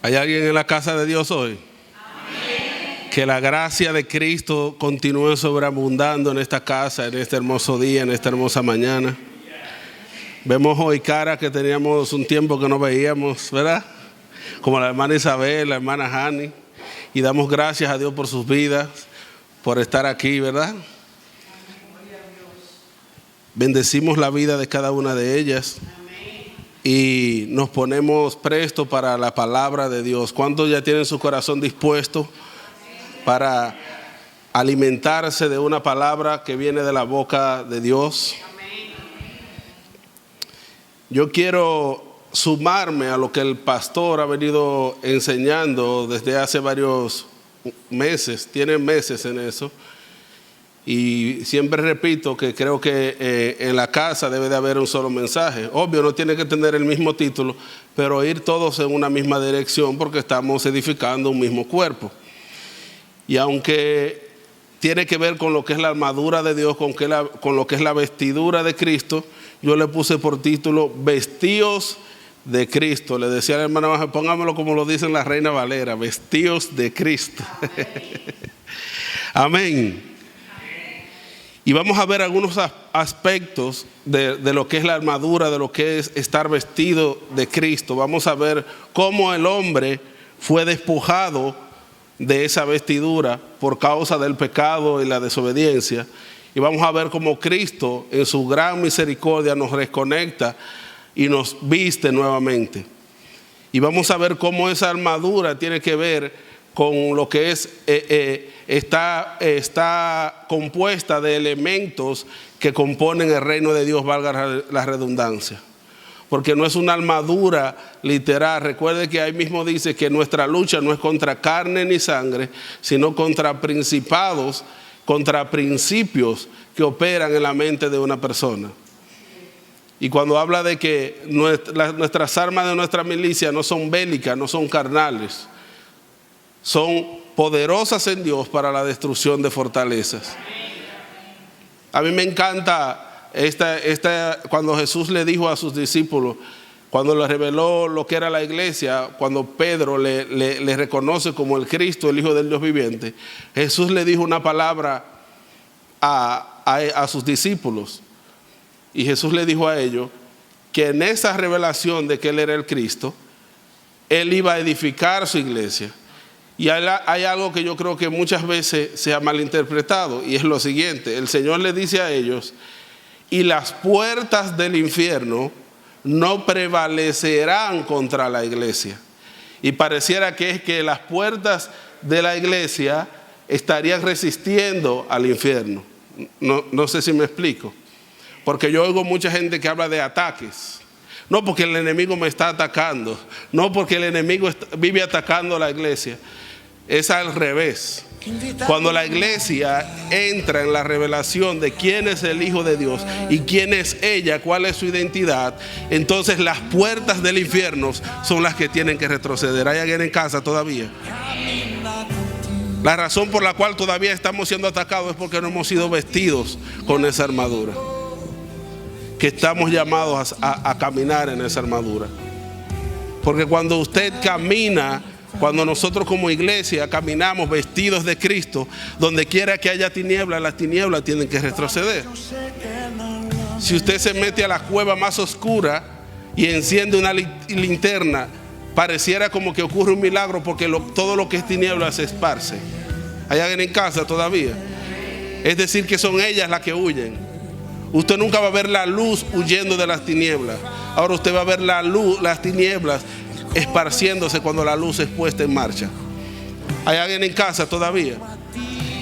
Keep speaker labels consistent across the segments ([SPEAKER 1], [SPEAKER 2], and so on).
[SPEAKER 1] ¿Hay alguien en la casa de Dios hoy? Amén. Que la gracia de Cristo continúe sobreabundando en esta casa, en este hermoso día, en esta hermosa mañana. Vemos hoy caras que teníamos un tiempo que no veíamos, ¿verdad? Como la hermana Isabel, la hermana Hani. Y damos gracias a Dios por sus vidas, por estar aquí, ¿verdad? Bendecimos la vida de cada una de ellas. Y nos ponemos prestos para la palabra de Dios. ¿Cuántos ya tienen su corazón dispuesto para alimentarse de una palabra que viene de la boca de Dios? Yo quiero sumarme a lo que el pastor ha venido enseñando desde hace varios meses. Tiene meses en eso. Y siempre repito que creo que en la casa debe de haber un solo mensaje. Obvio, no tiene que tener el mismo título, pero ir todos en una misma dirección porque estamos edificando un mismo cuerpo. Y aunque tiene que ver con lo que es la armadura de Dios, con lo que es la vestidura de Cristo, yo le puse por título Vestidos de Cristo. Le decía a la hermana, póngamelo como lo dice la Reina Valera, Vestidos de Cristo. Amén. Y vamos a ver algunos aspectos de lo que es la armadura, de lo que es estar vestido de Cristo. Vamos a ver cómo el hombre fue despojado de esa vestidura por causa del pecado y la desobediencia. Y vamos a ver cómo Cristo en su gran misericordia nos reconecta y nos viste nuevamente. Y vamos a ver cómo esa armadura tiene que ver con lo que es, está compuesta de elementos que componen el reino de Dios, valga la redundancia. Porque no es una armadura literal. Recuerde que ahí mismo dice que nuestra lucha no es contra carne ni sangre, sino contra principados, contra principios que operan en la mente de una persona. Y cuando habla de que nuestras armas de nuestra milicia no son bélicas, no son carnales, son poderosas en Dios para la destrucción de fortalezas. A mí me encanta cuando Jesús le dijo a sus discípulos, cuando le reveló lo que era la iglesia, cuando Pedro le reconoce como el Cristo, el Hijo del Dios viviente, Jesús le dijo una palabra a sus discípulos. Y Jesús le dijo a ellos que en esa revelación de que Él era el Cristo, Él iba a edificar su iglesia. Y hay algo que yo creo que muchas veces se ha malinterpretado, y es lo siguiente: el Señor le dice a ellos, y las puertas del infierno no prevalecerán contra la iglesia. Y pareciera que es que las puertas de la iglesia estarían resistiendo al infierno. No sé si me explico. Porque yo oigo mucha gente que habla de ataques. No porque el enemigo me está atacando, no porque el enemigo vive atacando a la iglesia. Es al revés. Cuando la iglesia entra en la revelación de quién es el Hijo de Dios y quién es ella, cuál es su identidad, entonces las puertas del infierno son las que tienen que retroceder. ¿Hay alguien en casa todavía? La razón por la cual todavía estamos siendo atacados es porque no hemos sido vestidos con esa armadura, que estamos llamados a caminar en esa armadura. Porque cuando usted camina, cuando nosotros como iglesia caminamos vestidos de Cristo, donde quiera que haya tinieblas, las tinieblas tienen que retroceder. Si usted se mete a la cueva más oscura y enciende una linterna, pareciera como que ocurre un milagro, porque todo lo que es tinieblas se esparce. ¿Hay alguien en casa todavía? Es decir, que son ellas las que huyen. Usted nunca va a ver la luz huyendo de las tinieblas. Ahora usted va a ver la luz, las tinieblas esparciéndose cuando la luz es puesta en marcha. ¿Hay alguien en casa todavía?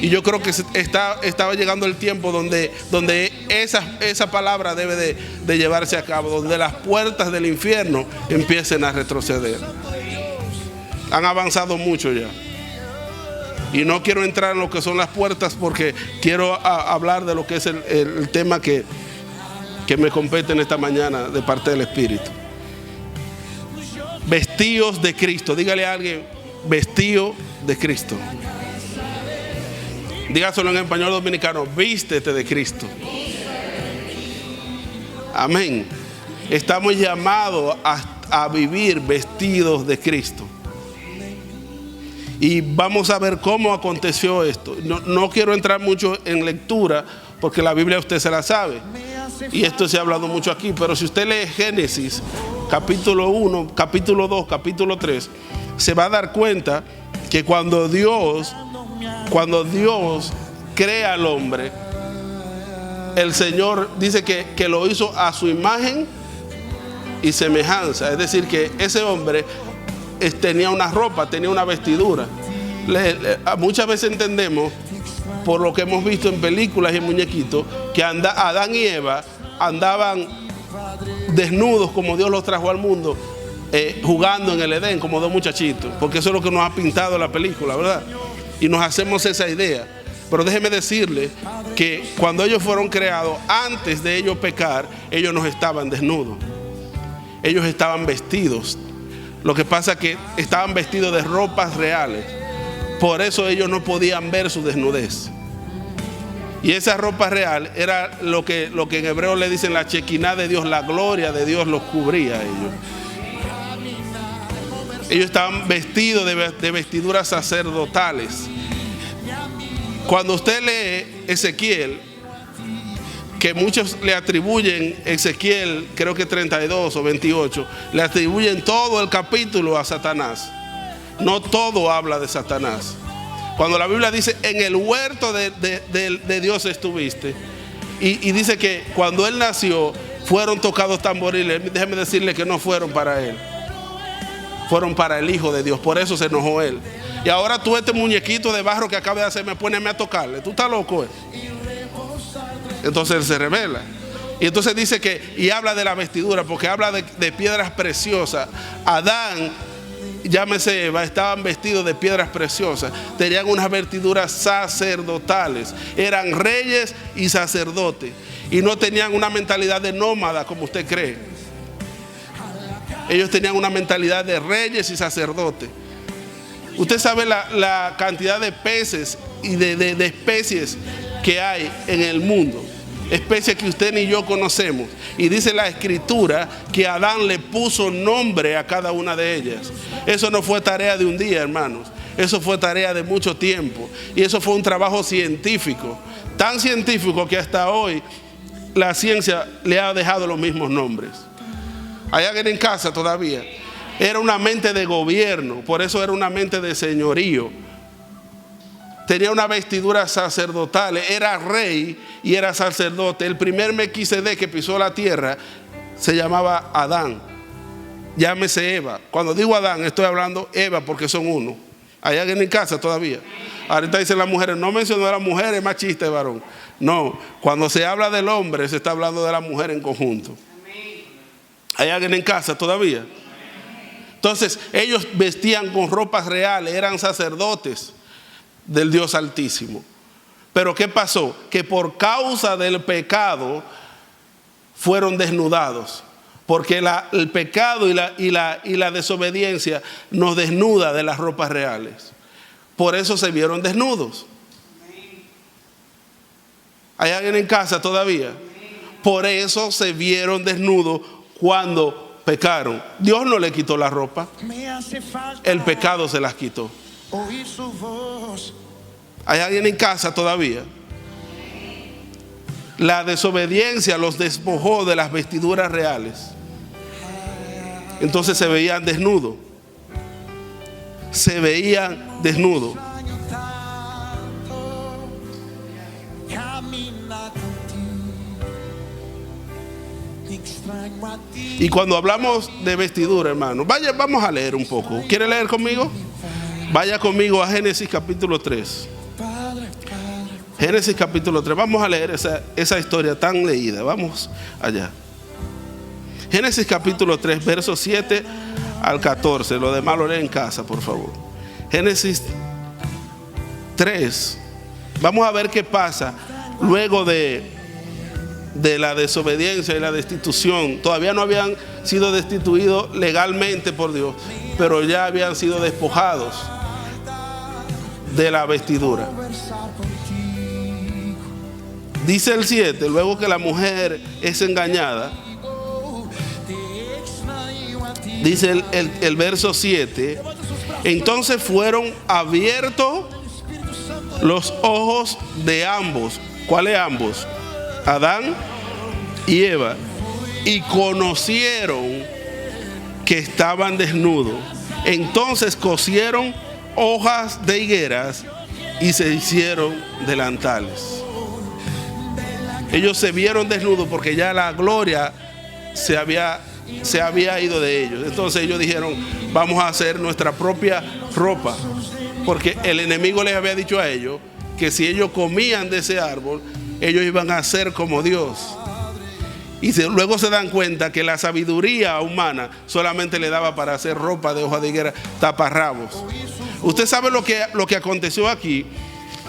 [SPEAKER 1] Y yo creo que estaba llegando el tiempo donde esa palabra debe de llevarse a cabo, donde las puertas del infierno empiecen a retroceder. Han avanzado mucho ya. Y no quiero entrar en lo que son las puertas, porque quiero hablar de lo que es el tema que me compete en esta mañana de parte del Espíritu. Vestidos de Cristo. Dígale a alguien, vestido de Cristo. Dígaselo en español dominicano, vístete de Cristo. Amén. Estamos llamados a vivir vestidos de Cristo. Y vamos a ver cómo aconteció esto. No quiero entrar mucho en lectura, porque la Biblia usted se la sabe. Y esto se ha hablado mucho aquí. Pero si usted lee Génesis, capítulo 1, capítulo 2, capítulo 3, se va a dar cuenta que cuando Dios crea al hombre, el Señor dice que lo hizo a su imagen y semejanza. Es decir, que ese hombre tenía una ropa, tenía una vestidura. Muchas veces entendemos, por lo que hemos visto en películas y en muñequitos, que Adán y Eva andaban desnudos como Dios los trajo al mundo, jugando en el Edén como dos muchachitos, porque eso es lo que nos ha pintado la película, ¿verdad? Y nos hacemos esa idea. Pero déjeme decirle que cuando ellos fueron creados, antes de ellos pecar, ellos no estaban desnudos. Ellos estaban vestidos. Lo que pasa es que estaban vestidos de ropas reales. Por eso ellos no podían ver su desnudez. Y esa ropa real era lo que en hebreo le dicen la chequiná de Dios, la gloria de Dios los cubría a ellos. Ellos estaban vestidos de vestiduras sacerdotales. Cuando usted lee Ezequiel, que muchos le atribuyen Ezequiel, creo que 32 o 28, le atribuyen todo el capítulo a Satanás. No todo habla de Satanás. Cuando la Biblia dice, en el huerto de Dios estuviste, y dice que cuando él nació, fueron tocados tamboriles, déjeme decirle que no fueron para él, fueron para el Hijo de Dios. Por eso se enojó él. Y ahora tú, este muñequito de barro que acabas de hacer, me pones a tocarle. Tú estás loco, Entonces él se revela. Y entonces dice y habla de la vestidura, porque habla de piedras preciosas. Adán, llámese Eva, estaban vestidos de piedras preciosas. Tenían unas vestiduras sacerdotales. Eran reyes y sacerdotes. Y no tenían una mentalidad de nómada como usted cree. Ellos tenían una mentalidad de reyes y sacerdotes. Usted sabe la cantidad de peces y de especies que hay en el mundo. Especies que usted ni yo conocemos. Y dice la Escritura que Adán le puso nombre a cada una de ellas. Eso no fue tarea de un día, hermanos. Eso fue tarea de mucho tiempo. Y eso fue un trabajo científico. Tan científico que hasta hoy la ciencia le ha dejado los mismos nombres. Hay alguien en casa todavía. Era una mente de gobierno, por eso era una mente de señorío. Tenía una vestidura sacerdotal, era rey y era sacerdote. El primer Melquisedec que pisó la tierra se llamaba Adán. Llámese Eva. Cuando digo Adán, estoy hablando Eva porque son uno. ¿Hay alguien en casa todavía? Ahorita dicen las mujeres, no mencionó a las mujeres, más chiste, varón. No, cuando se habla del hombre, se está hablando de la mujer en conjunto. ¿Hay alguien en casa todavía? Entonces ellos vestían con ropas reales, eran sacerdotes del Dios Altísimo. Pero ¿qué pasó? Que por causa del pecado fueron desnudados. Porque el pecado y la desobediencia nos desnuda de las ropas reales. Por eso se vieron desnudos. ¿Hay alguien en casa todavía? Por eso se vieron desnudos cuando pecaron. Dios no le quitó la ropa. El pecado se las quitó. ¿Hay alguien en casa todavía? La desobediencia los despojó de las vestiduras reales. Entonces se veían desnudos. Se veían desnudos. Y cuando hablamos de vestidura, hermano, vamos a leer un poco. ¿Quiere leer conmigo? Vaya conmigo a Génesis capítulo 3. Génesis capítulo 3. Vamos a leer esa historia tan leída. Vamos allá. Génesis capítulo 3, versos 7 al 14. Lo demás lo lee en casa, por favor. Génesis 3. Vamos a ver qué pasa luego de la desobediencia y la destitución. Todavía no habían sido destituidos legalmente por Dios, pero ya habían sido despojados de la vestidura. Dice el 7, luego que la mujer es engañada, dice el verso 7, Entonces fueron abiertos los ojos de ambos. ¿Cuáles ambos? Adán y Eva. Y conocieron que estaban desnudos. Entonces cosieron hojas de higueras y se hicieron delantales. Ellos se vieron desnudos porque ya la gloria se había ido de ellos. Entonces ellos dijeron, vamos a hacer nuestra propia ropa, porque el enemigo les había dicho a ellos que si ellos comían de ese árbol, ellos iban a ser como Dios. Y luego se dan cuenta que la sabiduría humana solamente le daba para hacer ropa de hoja de higuera, taparrabos. Usted sabe lo que aconteció aquí.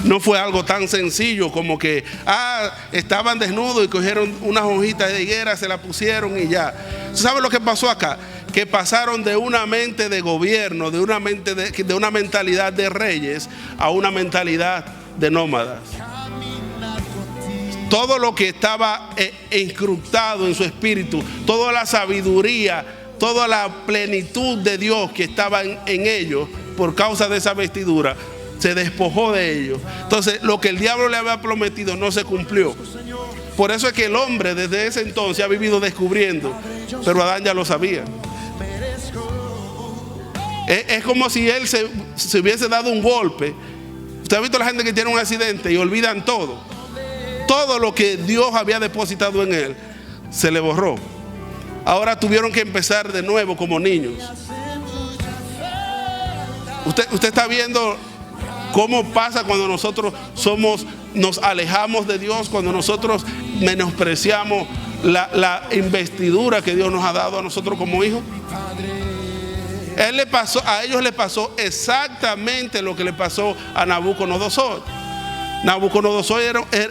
[SPEAKER 1] No fue algo tan sencillo como que estaban desnudos y cogieron unas hojitas de higuera, se la pusieron y ya. ¿Sabe lo que pasó acá? Que pasaron de una mente de gobierno, de una mentalidad de reyes a una mentalidad de nómadas. Todo lo que estaba incrustado en su espíritu, toda la sabiduría, toda la plenitud de Dios que estaba en ellos por causa de esa vestidura, se despojó de ellos. Entonces lo que el diablo le había prometido no se cumplió. Por eso es que el hombre desde ese entonces ha vivido descubriendo, pero Adán ya lo sabía. Es como si él se hubiese dado un golpe. Usted ha visto a la gente que tiene un accidente y olvidan todo. Todo lo que Dios había depositado en él se le borró. Ahora tuvieron que empezar de nuevo como niños. Usted está viendo cómo pasa cuando nosotros nos alejamos de Dios, cuando nosotros menospreciamos la investidura que Dios nos ha dado a nosotros como hijos. A ellos les pasó exactamente lo que le pasó a Nabucodonosor. Nabucodonosor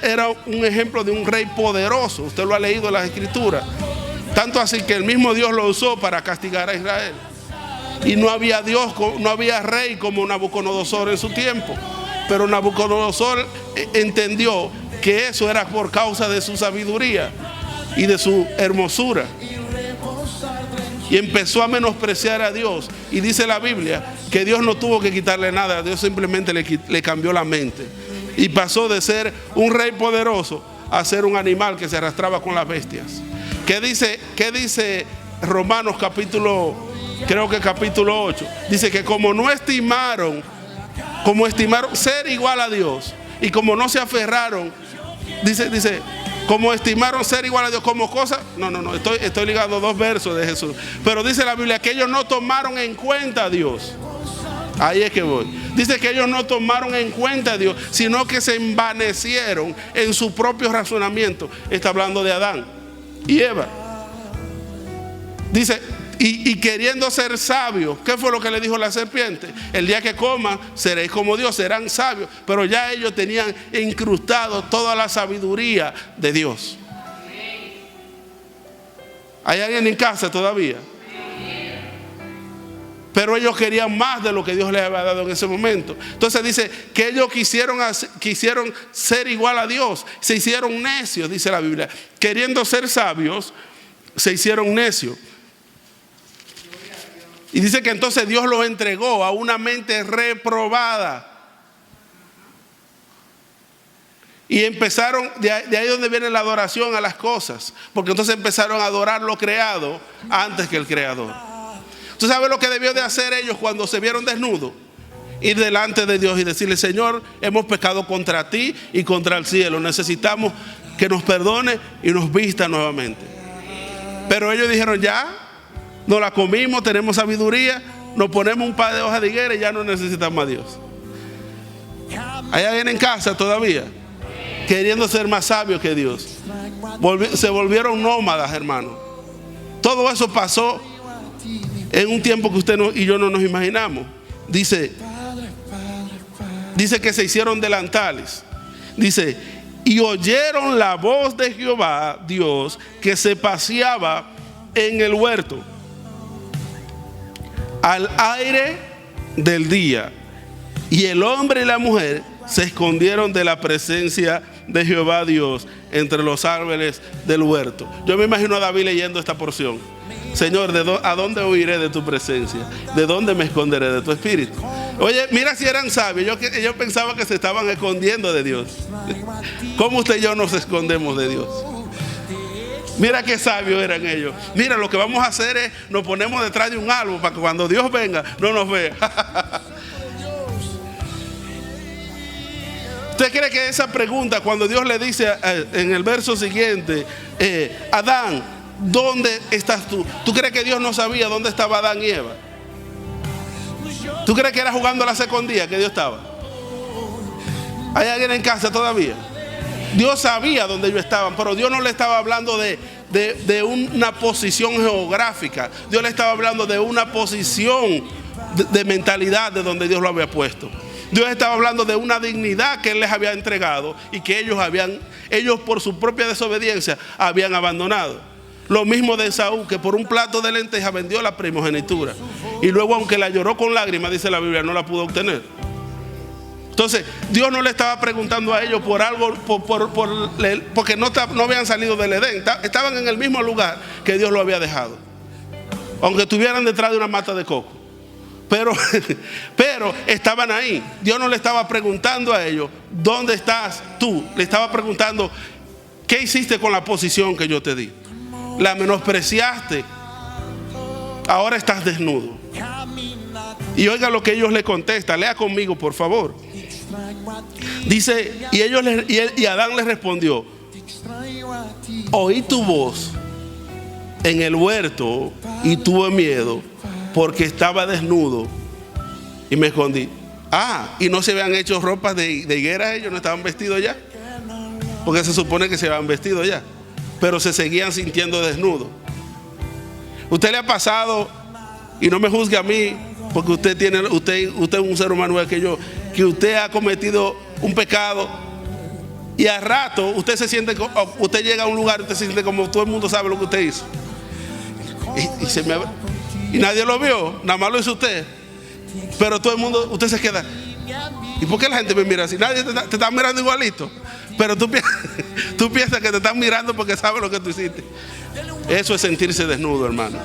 [SPEAKER 1] era un ejemplo de un rey poderoso. Usted lo ha leído en las escrituras. Tanto así que el mismo Dios lo usó para castigar a Israel. Y no había rey como Nabucodonosor en su tiempo. Pero Nabucodonosor entendió que eso era por causa de su sabiduría y de su hermosura. Y empezó a menospreciar a Dios. Y dice la Biblia que Dios no tuvo que quitarle nada. Dios simplemente le cambió la mente. Y pasó de ser un rey poderoso a ser un animal que se arrastraba con las bestias. ¿Qué dice Romanos capítulo 8? Dice que como estimaron ser igual a Dios, y como no se aferraron, dice, como estimaron ser igual a Dios como cosa. No, estoy ligando dos versos de Jesús. Pero dice la Biblia que ellos no tomaron en cuenta a Dios. Ahí es que voy. Dice que ellos no tomaron en cuenta a Dios, sino que se envanecieron en su propio razonamiento. Está hablando de Adán y Eva. Dice, y queriendo ser sabios, ¿qué fue lo que le dijo la serpiente? El día que coman seréis como Dios, serán sabios. Pero ya ellos tenían incrustado toda la sabiduría de Dios. ¿Hay alguien en casa todavía? Pero ellos querían más de lo que Dios les había dado en ese momento. Entonces dice que ellos quisieron ser igual a Dios. Se hicieron necios, dice la Biblia. Queriendo ser sabios, se hicieron necios. Y dice que entonces Dios los entregó a una mente reprobada. Y empezaron, de ahí donde viene la adoración a las cosas. Porque entonces empezaron a adorar lo creado antes que el creador. ¿Tú sabes lo que debió de hacer ellos cuando se vieron desnudos? Ir delante de Dios y decirle: Señor, hemos pecado contra ti y contra el cielo. Necesitamos que nos perdone y nos vista nuevamente. Pero ellos dijeron: ya, nos la comimos, tenemos sabiduría, nos ponemos un par de hojas de higuera y ya no necesitamos a Dios. ¿Hay alguien en casa todavía queriendo ser más sabio que Dios? Se volvieron nómadas, hermano. Todo eso pasó en un tiempo que usted y yo no nos imaginamos. Dice que se hicieron delantales. Dice: y oyeron la voz de Jehová Dios que se paseaba en el huerto al aire del día, y el hombre y la mujer se escondieron de la presencia de Jehová Dios entre los árboles del huerto. Yo me imagino a David leyendo esta porción. Señor, ¿a dónde huiré de tu presencia? ¿De dónde me esconderé de tu espíritu? Oye, mira si eran sabios. Ellos pensaban que se estaban escondiendo de Dios. ¿Cómo usted y yo nos escondemos de Dios? Mira qué sabios eran ellos. Mira, lo que vamos a hacer es, nos ponemos detrás de un árbol para que cuando Dios venga no nos vea. ¿Usted cree que esa pregunta, cuando Dios le dice en el verso siguiente, Adán, ¿dónde estás tú? ¿Tú crees que Dios no sabía dónde estaba Adán y Eva? ¿Tú crees que era jugando a la secondía que Dios estaba? ¿Hay alguien en casa todavía? Dios sabía dónde ellos estaban, pero Dios no le estaba hablando de una posición geográfica. Dios le estaba hablando de una posición de mentalidad de donde Dios lo había puesto. Dios estaba hablando de una dignidad que Él les había entregado y que ellos por su propia desobediencia habían abandonado. Lo mismo de Esaú, que por un plato de lentejas vendió la primogenitura. Y luego, aunque la lloró con lágrimas, dice la Biblia, no la pudo obtener. Entonces, Dios no le estaba preguntando a ellos por algo, porque no habían salido del Edén. Estaban en el mismo lugar que Dios lo había dejado. Aunque estuvieran detrás de una mata de coco. Pero estaban ahí. Dios no le estaba preguntando a ellos, ¿dónde estás tú? Le estaba preguntando, ¿qué hiciste con la posición que yo te di? La menospreciaste. Ahora estás desnudo. Y oiga lo que ellos le contestan. Lea conmigo, por favor. Dice, y Adán le respondió: oí tu voz en el huerto y tuve miedo, porque estaba desnudo y me escondí. Y no se habían hecho ropas de higuera, ellos no estaban vestidos ya, porque se supone que se habían vestido ya, pero se seguían sintiendo desnudos. ¿Usted le ha pasado, y no me juzgue a mí, porque usted es un ser humano igual que yo, que usted ha cometido un pecado y al rato usted se siente, usted llega a un lugar y usted se siente como todo el mundo sabe lo que usted hizo, y nadie lo vio, nada más lo hizo usted, pero todo el mundo, usted se queda, ¿y por qué la gente me mira así? Nadie te está mirando igualito, pero tú piensas que te están mirando porque saben lo que tú hiciste. Eso es sentirse desnudo, hermano.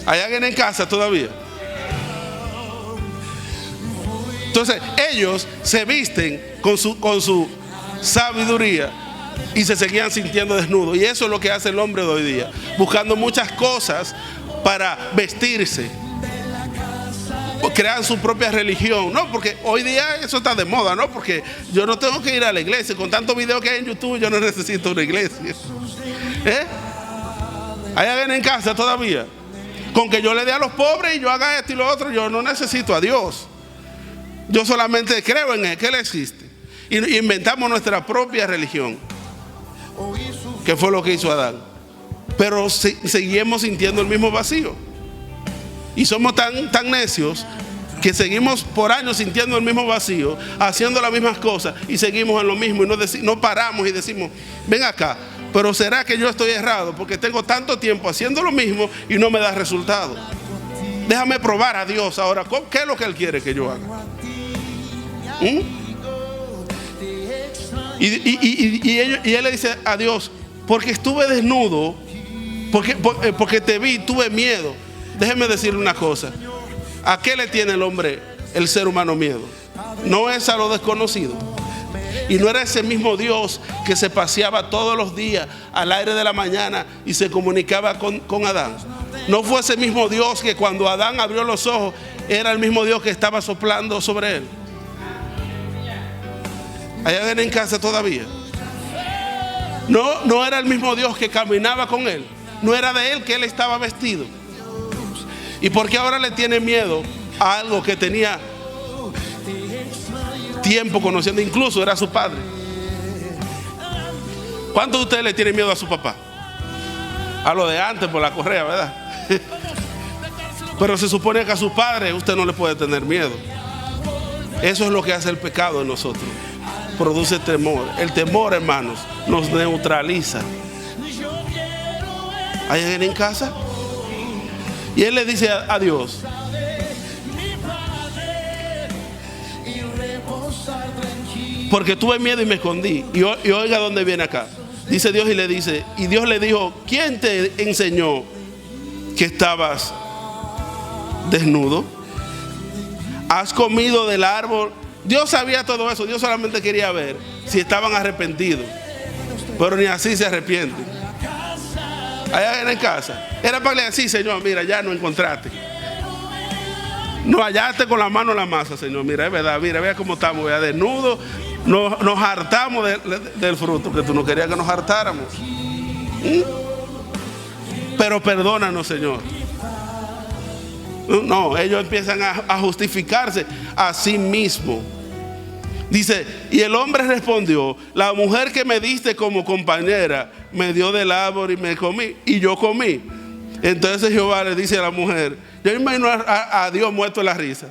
[SPEAKER 1] ¿Hay alguien en casa todavía? Entonces ellos se visten con su sabiduría y se seguían sintiendo desnudos. Y eso es lo que hace el hombre de hoy día, buscando muchas cosas para vestirse, crean su propia religión. No, porque hoy día eso está de moda, ¿no? Porque yo no tengo que ir a la iglesia. Con tantos videos que hay en YouTube, yo no necesito una iglesia. ¿Hay alguien en casa todavía? Con que yo le dé a los pobres y yo haga esto y lo otro, yo no necesito a Dios. Yo solamente creo en Él, que Él existe. Y inventamos nuestra propia religión, que fue lo que hizo Adán. Pero seguimos sintiendo el mismo vacío. Y somos tan necios que seguimos por años sintiendo el mismo vacío, haciendo las mismas cosas y seguimos en lo mismo y no paramos y decimos, ven acá, pero ¿será que yo estoy errado? Porque tengo tanto tiempo haciendo lo mismo y no me da resultado. Déjame probar a Dios ahora. ¿Qué es lo que Él quiere que yo haga? Y Él le dice a Dios, porque estuve desnudo, porque te vi, tuve miedo. Déjeme decirle una cosa. ¿A qué le tiene el hombre, el ser humano, miedo? No es a lo desconocido. Y no era ese mismo Dios que se paseaba todos los días al aire de la mañana y se comunicaba con Adán. No fue ese mismo Dios que cuando Adán abrió los ojos era el mismo Dios que estaba soplando sobre él. ¿Hay alguien en casa todavía? No era el mismo Dios que caminaba con él. No era de él que él estaba vestido. ¿Y por qué ahora le tiene miedo a algo que tenía tiempo conociendo? Incluso era su padre. ¿Cuántos de ustedes le tienen miedo a su papá? A lo de antes por la correa, ¿verdad? Pero se supone que a su padre usted no le puede tener miedo. Eso es lo que hace el pecado en nosotros. Produce temor. El temor, hermanos, nos neutraliza. ¿Hay alguien en casa? Y él le dice a Dios, porque tuve miedo y me escondí. Y oiga dónde viene acá. Dice Dios y le dice, y Dios le dijo, ¿quién te enseñó que estabas desnudo? ¿Has comido del árbol? Dios sabía todo eso. Dios solamente quería ver si estaban arrepentidos, pero ni así se arrepienten. Allá en casa era para decir, Señor, mira, ya no encontraste, no hallaste con la mano en la masa, Señor, mira, es verdad, mira, vea cómo estamos, vea, desnudos, nos hartamos del fruto que tú no querías que nos hartáramos. Pero perdónanos, Señor. No, ellos empiezan a justificarse a sí mismos. Dice, y el hombre respondió, la mujer que me diste como compañera me dio del árbol y me comí, y yo comí. Entonces Jehová le dice a la mujer, yo imagino a Dios muerto de la risa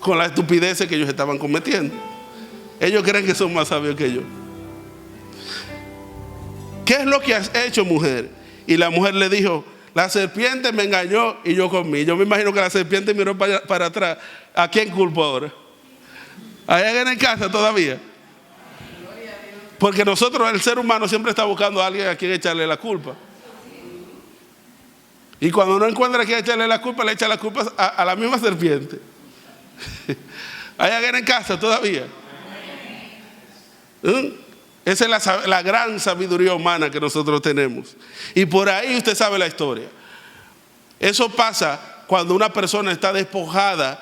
[SPEAKER 1] con la estupidez que ellos estaban cometiendo. Ellos creen que son más sabios que yo. ¿Qué es lo que has hecho, mujer? Y la mujer le dijo, la serpiente me engañó y yo comí. Yo me imagino que la serpiente miró para atrás. ¿A quién culpo ahora? Allá en casa todavía. Porque nosotros, el ser humano, siempre está buscando a alguien a quien echarle la culpa. Y cuando no encuentra a quien echarle la culpa, le echa la culpa a la misma serpiente. Allá en casa todavía. Esa es la gran sabiduría humana que nosotros tenemos. Y por ahí usted sabe la historia. Eso pasa cuando una persona está despojada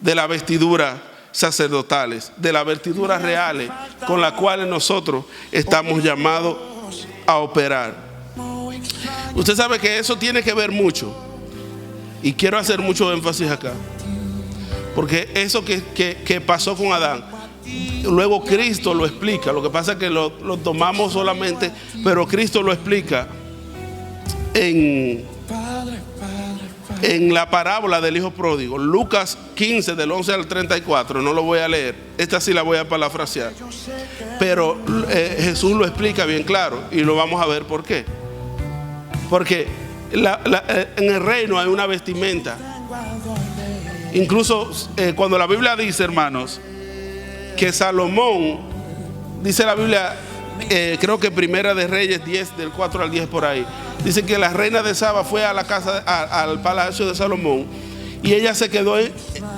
[SPEAKER 1] de las vestiduras sacerdotales, de las vestiduras reales con las cuales nosotros estamos llamados a operar. Usted sabe que eso tiene que ver mucho, y quiero hacer mucho énfasis acá, porque eso que pasó con Adán, luego Cristo lo explica. Lo que pasa es que lo tomamos solamente, pero Cristo lo explica en la parábola del hijo pródigo. Lucas 15 del 11 al 34, no lo voy a leer, esta sí la voy a parafrasear, pero Jesús lo explica bien claro, y lo vamos a ver por qué. Porque en el reino hay una vestimenta. Incluso cuando la Biblia dice, hermanos, que Salomón, dice la Biblia, creo que Primera de Reyes 10, del 4 al 10 por ahí, dice que la reina de Saba fue a la casa, al palacio de Salomón, y ella se quedó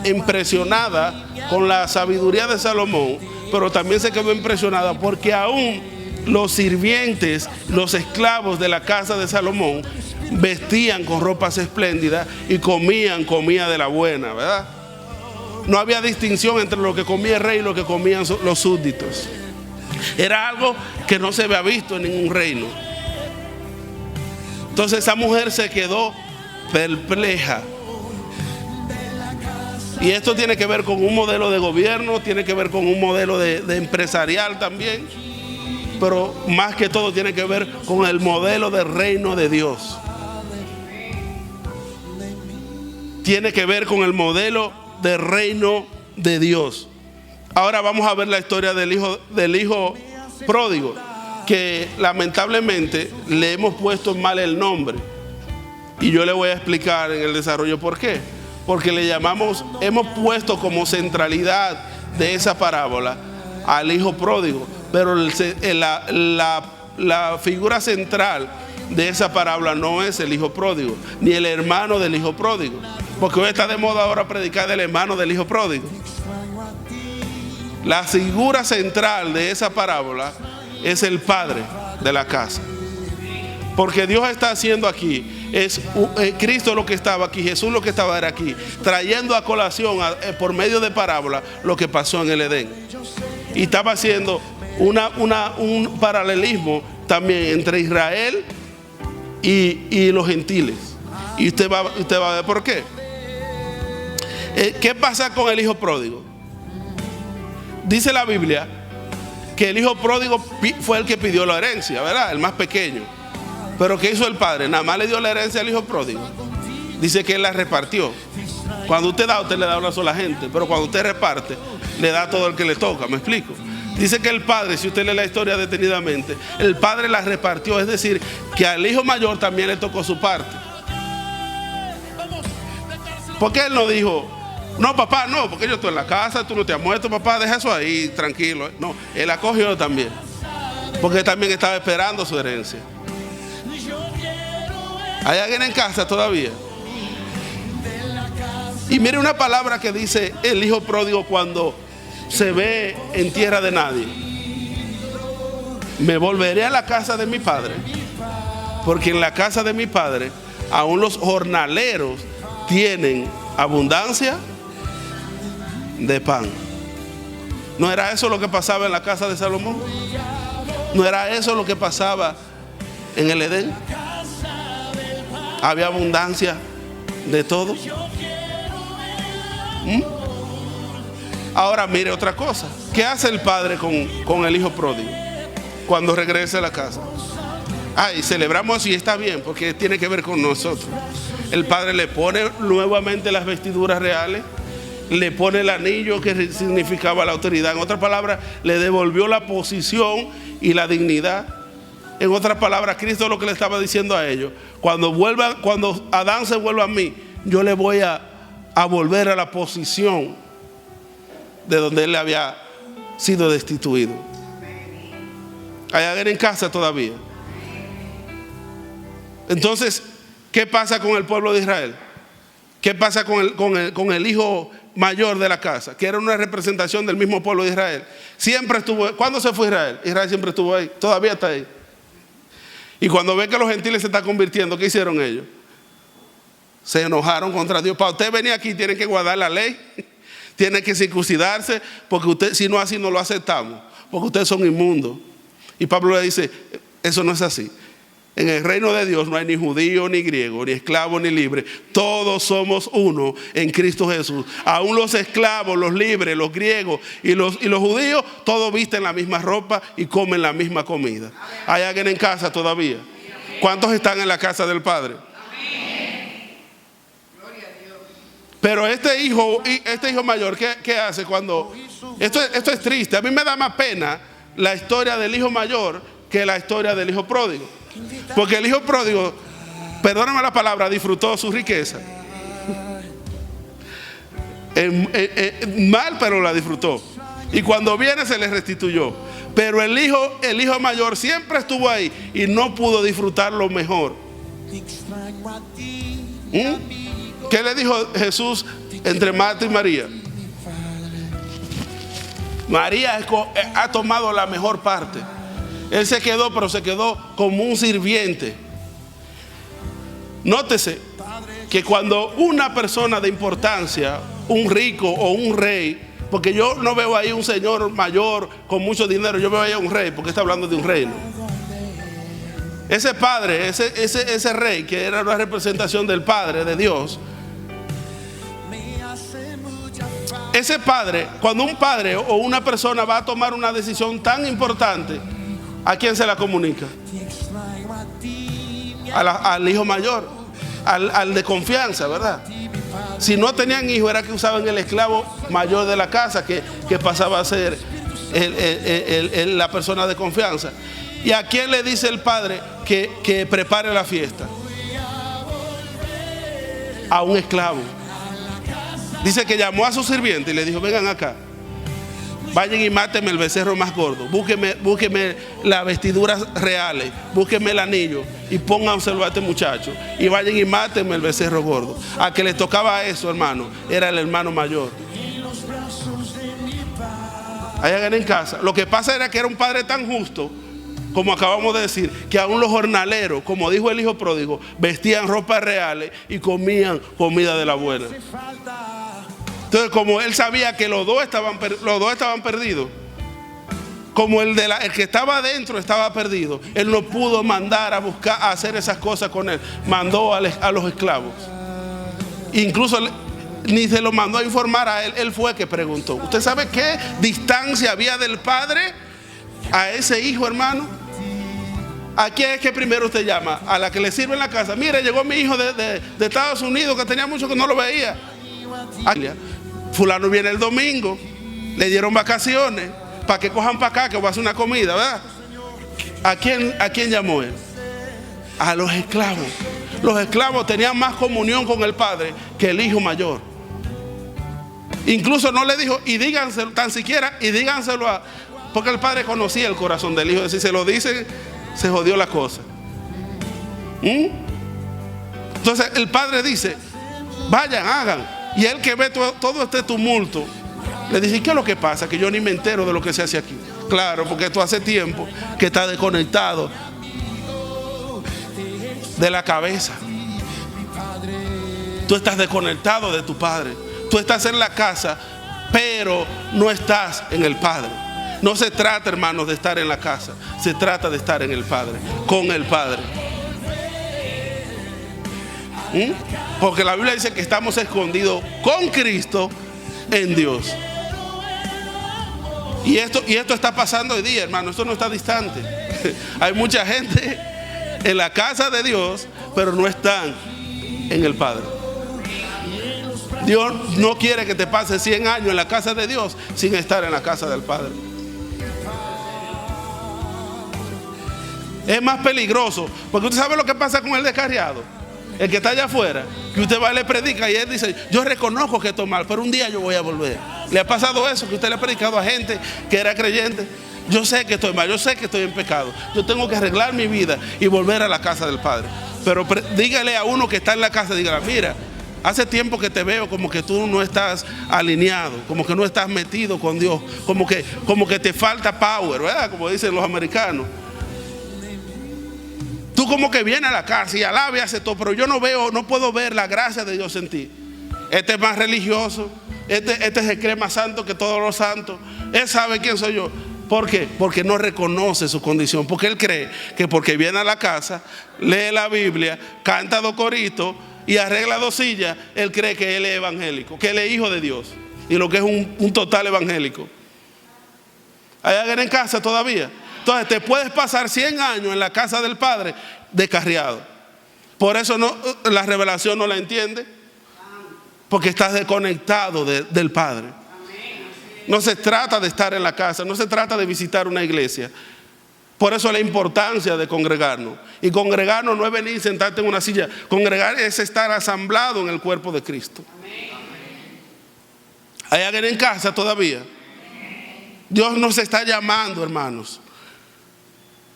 [SPEAKER 1] impresionada con la sabiduría de Salomón, pero también se quedó impresionada porque aún los sirvientes, los esclavos de la casa de Salomón vestían con ropas espléndidas y comían comida de la buena, ¿verdad? No había distinción entre lo que comía el rey y lo que comían los súbditos. Era algo que no se había visto en ningún reino. Entonces esa mujer se quedó perpleja. Y esto tiene que ver con un modelo de gobierno, tiene que ver con un modelo de empresarial también, pero más que todo tiene que ver con el modelo del reino de Dios. Tiene que ver con el modelo del reino de Dios. Ahora vamos a ver la historia del hijo pródigo, que lamentablemente le hemos puesto mal el nombre, y yo le voy a explicar en el desarrollo por qué. Porque hemos puesto como centralidad de esa parábola al hijo pródigo, pero la figura central de esa parábola no es el hijo pródigo, ni el hermano del hijo pródigo, porque hoy está de moda ahora predicar del hermano del hijo pródigo. La figura central de esa parábola es el padre de la casa, porque Dios está haciendo aquí, Cristo lo que estaba aquí, Jesús lo que estaba era aquí, trayendo a colación por medio de parábola lo que pasó en el Edén, y estaba haciendo un paralelismo también entre Israel y los gentiles, y usted va a ver por qué. ¿Qué pasa con el hijo pródigo? Dice la Biblia que el hijo pródigo fue el que pidió la herencia, ¿verdad? El más pequeño. Pero ¿qué hizo el padre? Nada más le dio la herencia al hijo pródigo. Dice que él la repartió. Cuando usted le da a una sola gente, pero cuando usted reparte, le da a todo el que le toca. ¿Me explico? Dice que el padre, si usted lee la historia detenidamente, el padre la repartió, es decir, que al hijo mayor también le tocó su parte. ¿Por qué él no dijo, no papá, no, porque yo estoy en la casa, tú no te has muerto, papá, deja eso ahí, tranquilo? No, él acogió también. porque también estaba esperando su herencia. ¿Hay alguien en casa todavía? Y mire una palabra que dice el hijo pródigo cuando se ve en tierra de nadie: me volveré a la casa de mi padre, porque en la casa de mi padre aún los jornaleros tienen abundancia de pan. ¿No era eso lo que pasaba en la casa de Salomón? ¿No era eso lo que pasaba en el Edén? Había abundancia de todo. Ahora mire otra cosa. ¿Qué hace el padre con el hijo pródigo cuando regresa a la casa? Y celebramos y está bien, porque tiene que ver con nosotros. El padre le pone nuevamente las vestiduras reales, le pone el anillo que significaba la autoridad. En otras palabras, le devolvió la posición y la dignidad. En otras palabras, Cristo lo que le estaba diciendo a ellos: cuando Adán se vuelva a mí, yo le voy a volver a la posición de donde él había sido destituido. ¿Hay alguien en casa todavía? Entonces, ¿qué pasa con el pueblo de Israel? ¿Qué pasa con el hijo mayor de la casa, que era una representación del mismo pueblo de Israel? Siempre estuvo. ¿Cuándo se fue Israel? Israel siempre estuvo ahí, todavía está ahí. Y cuando ven que los gentiles se están convirtiendo, ¿qué hicieron ellos? Se enojaron contra Dios. Para usted venir aquí tienen que guardar la ley, tienen que circuncidarse, porque usted, si no así, no lo aceptamos, porque ustedes son inmundos. Y Pablo le dice: eso no es así. En el reino de Dios no hay ni judío ni griego, ni esclavo ni libre. Todos somos uno en Cristo Jesús. Aún los esclavos, los libres, los griegos y los judíos, todos visten la misma ropa y comen la misma comida. ¿Hay alguien en casa todavía? ¿Cuántos están en la casa del Padre? Pero este hijo mayor, ¿qué hace cuando? Esto es triste. A mí me da más pena la historia del hijo mayor que la historia del hijo pródigo. Porque el hijo pródigo, perdóname la palabra, disfrutó su riqueza. Mal, pero la disfrutó. Y cuando viene se le restituyó. Pero el hijo mayor siempre estuvo ahí y no pudo disfrutar lo mejor. ¿Qué le dijo Jesús entre Marta y María? María ha tomado la mejor parte. Él se quedó, pero se quedó como un sirviente. Nótese que cuando una persona de importancia, un rico o un rey, porque yo no veo ahí un señor mayor con mucho dinero, yo veo ahí a un rey, porque está hablando de un reino. Ese padre, ese rey, que era una representación del Padre, de Dios. Ese padre, cuando un padre o una persona va a tomar una decisión tan importante, ¿a quién se la comunica? Al hijo mayor, al de confianza, ¿verdad? Si no tenían hijo, era que usaban el esclavo mayor de la casa, que pasaba a ser la persona de confianza. ¿Y a quién le dice el padre que prepare la fiesta? A un esclavo. Dice que llamó a su sirviente y le dijo: vengan acá, vayan y mátenme el becerro más gordo, búsquenme las vestiduras reales, búsquenme el anillo y pónganselo a este muchacho, y vayan y mátenme el becerro gordo. A que le tocaba eso, hermano, era el hermano mayor. Hay alguien en casa. Lo que pasa era que era un padre tan justo, como acabamos de decir, que aún los jornaleros, como dijo el hijo pródigo, vestían ropas reales y comían comida de la buena. Entonces, como él sabía que los dos estaban perdidos, como el que estaba adentro estaba perdido, él no pudo mandar a hacer esas cosas con él. Mandó a los esclavos. Incluso ni se lo mandó a informar a él. Él fue que preguntó. ¿Usted sabe qué distancia había del padre a ese hijo, hermano? ¿A quién es que primero usted llama? A la que le sirve en la casa. Mire, llegó mi hijo de Estados Unidos, que tenía mucho que no lo veía. Fulano viene el domingo, le dieron vacaciones, para que cojan para acá, que voy a hacer una comida, ¿verdad? ¿A quién llamó él? A los esclavos. Los esclavos tenían más comunión con el padre que el hijo mayor. Incluso no le dijo: y díganselo, tan siquiera, y díganselo porque el padre conocía el corazón del hijo. Si se lo dice, se jodió la cosa. Entonces el padre dice: vayan, hagan. Y él, que ve todo este tumulto, le dice: ¿qué es lo que pasa? Que yo ni me entero de lo que se hace aquí. Claro, porque tú hace tiempo que estás desconectado de la cabeza. Tú estás desconectado de tu padre. Tú estás en la casa, pero no estás en el Padre. No se trata, hermanos, de estar en la casa. Se trata de estar en el Padre, con el Padre. Porque la Biblia dice que estamos escondidos con Cristo en Dios. Y esto está pasando hoy día, hermano. Esto no está distante. Hay mucha gente en la casa de Dios, pero no están en el Padre. Dios no quiere que te pases 100 años en la casa de Dios sin estar en la casa del Padre. Es más peligroso, porque usted sabe lo que pasa con el descarriado, el que está allá afuera, que usted va y le predica y él dice: yo reconozco que esto es mal, pero un día yo voy a volver. ¿Le ha pasado eso? Que usted le ha predicado a gente que era creyente: yo sé que estoy mal, yo sé que estoy en pecado, yo tengo que arreglar mi vida y volver a la casa del Padre. Pero dígale a uno que está en la casa, dígale: mira, hace tiempo que te veo como que tú no estás alineado, como que no estás metido con Dios, como que te falta power, ¿verdad? Como dicen los americanos. Tú como que vienes a la casa y alaba y hace todo, pero yo no puedo ver la gracia de Dios en ti. Este es más religioso, este se cree más santo que todos los santos. Él sabe quién soy yo. ¿Por qué? Porque no reconoce su condición, porque él cree que porque viene a la casa, lee la Biblia, canta 2 coritos y arregla 2 sillas, él cree que él es evangélico, que él es hijo de Dios, y lo que es un total evangélico. ¿Hay alguien en casa todavía? Entonces te puedes pasar 100 años en la casa del Padre descarriado. Por eso la revelación no la entiende, porque estás desconectado del Padre. No se trata de estar en la casa, no se trata de visitar una iglesia. Por eso la importancia de congregarnos. Y congregarnos no es venir y sentarte en una silla. Congregar es estar asamblado en el cuerpo de Cristo. ¿Hay alguien en casa todavía? Dios nos está llamando, hermanos.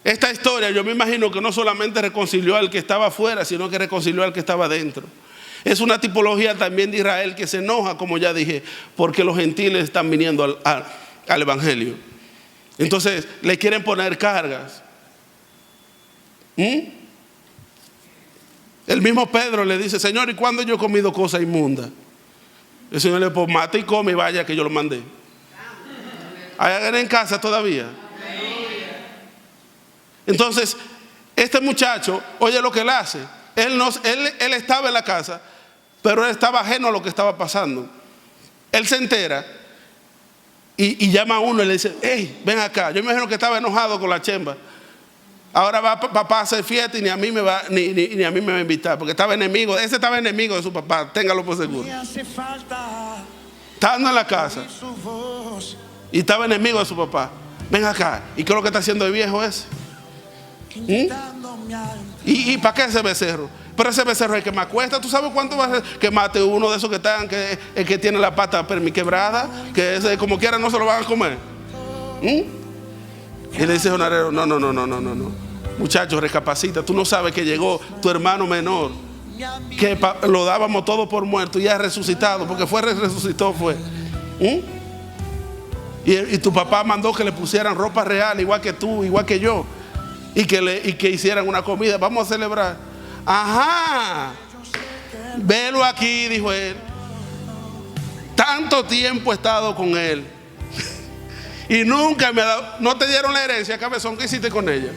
[SPEAKER 1] Esta historia, yo me imagino que no solamente reconcilió al que estaba afuera, sino que reconcilió al que estaba dentro. Es una tipología también de Israel que se enoja, como ya dije, porque los gentiles están viniendo al evangelio. Entonces le quieren poner cargas. El mismo Pedro le dice: Señor, ¿y cuándo yo he comido cosa inmunda? El Señor le dice: mate y come y vaya, que yo lo mandé. ¿Hay alguien en casa todavía? Entonces este muchacho, oye lo que él hace. Él estaba en la casa, pero él estaba ajeno a lo que estaba pasando. Él se entera y llama a uno y le dice: hey, ven acá. Yo me imagino que estaba enojado con la chemba. Ahora va papá a hacer fiesta y ni a mí me va a invitar, porque estaba enemigo de su papá, téngalo por seguro. Estando en la casa y estaba enemigo de su papá. Ven acá. ¿Y qué es lo que está haciendo el viejo ese? ¿Y para qué ese becerro? Pero ese becerro es el que me acuesta. ¿Tú sabes cuánto va a ser que mate uno de esos que están, el que tiene la pata quebrada, que ese, como quiera no se lo van a comer? Y le dice Jonarero: no, muchacho, recapacita. Tú no sabes que llegó tu hermano menor, que lo dábamos todo por muerto y ha resucitado, porque resucitó. Y tu papá mandó que le pusieran ropa real, igual que tú, igual que yo, y que hicieran una comida. Vamos a celebrar. Ajá, velo aquí, dijo él. Tanto tiempo he estado con él y nunca me ha dado. No te dieron la herencia, cabezón, ¿qué hiciste con ella?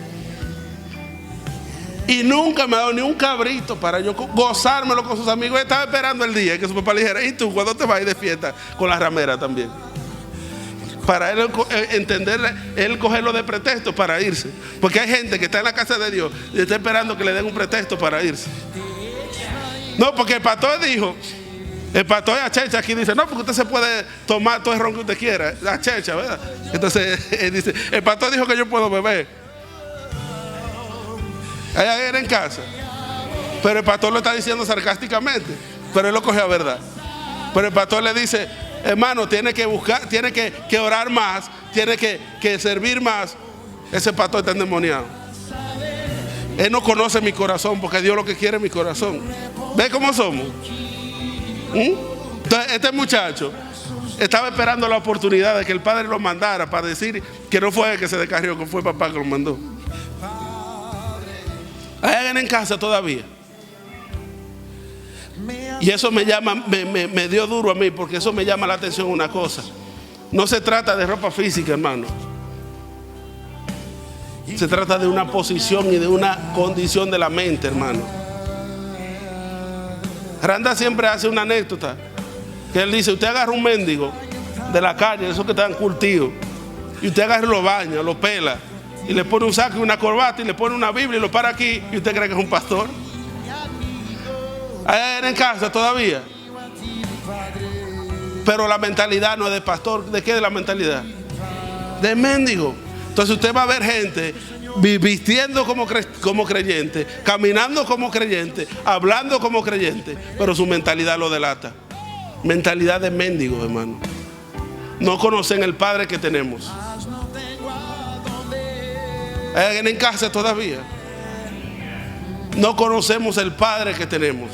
[SPEAKER 1] Y nunca me ha dado ni un cabrito para yo gozármelo con sus amigos. Estaba esperando el día que su papá le dijera: ¿y tú cuándo te vas a ir de fiesta con la ramera también? Para él entender, él cogerlo de pretexto para irse. Porque hay gente que está en la casa de Dios y está esperando que le den un pretexto para irse. No, porque el pastor dijo, el pastor a Checha aquí dice: no, porque usted se puede tomar todo el ron que usted quiera. La Checha, ¿verdad? Entonces él dice: el pastor dijo que yo puedo beber. Hay alguien en casa. Pero el pastor lo está diciendo sarcásticamente, pero él lo coge a verdad. Pero el pastor le dice: hermano, tiene que buscar, tiene que orar más, tiene que servir más, ese pastor está endemoniado. Él no conoce mi corazón, porque Dios lo que quiere es mi corazón. ¿Ve cómo somos? Entonces, este muchacho estaba esperando la oportunidad de que el padre lo mandara para decir que no fue él que se descarrió, que fue papá que lo mandó. Hay alguien en casa todavía. Y eso me dio duro a mí, porque eso me llama la atención una cosa. No se trata de ropa física, hermano. Se trata de una posición y de una condición de la mente, hermano. Randa siempre hace una anécdota que él dice: usted agarra un mendigo de la calle, esos que están curtidos, y usted agarra y lo baña, lo pela, y le pone un saco y una corbata y le pone una Biblia y lo para aquí, y usted cree que es un pastor. Hay en casa todavía. Pero la mentalidad no es de pastor. ¿De qué es la mentalidad? De mendigo. Entonces usted va a ver gente vistiendo como creyente, caminando como creyente, hablando como creyente, pero su mentalidad lo delata. Mentalidad de mendigo, hermano. No conocen el Padre que tenemos. ¿Hay alguien en casa todavía? No conocemos el Padre que tenemos.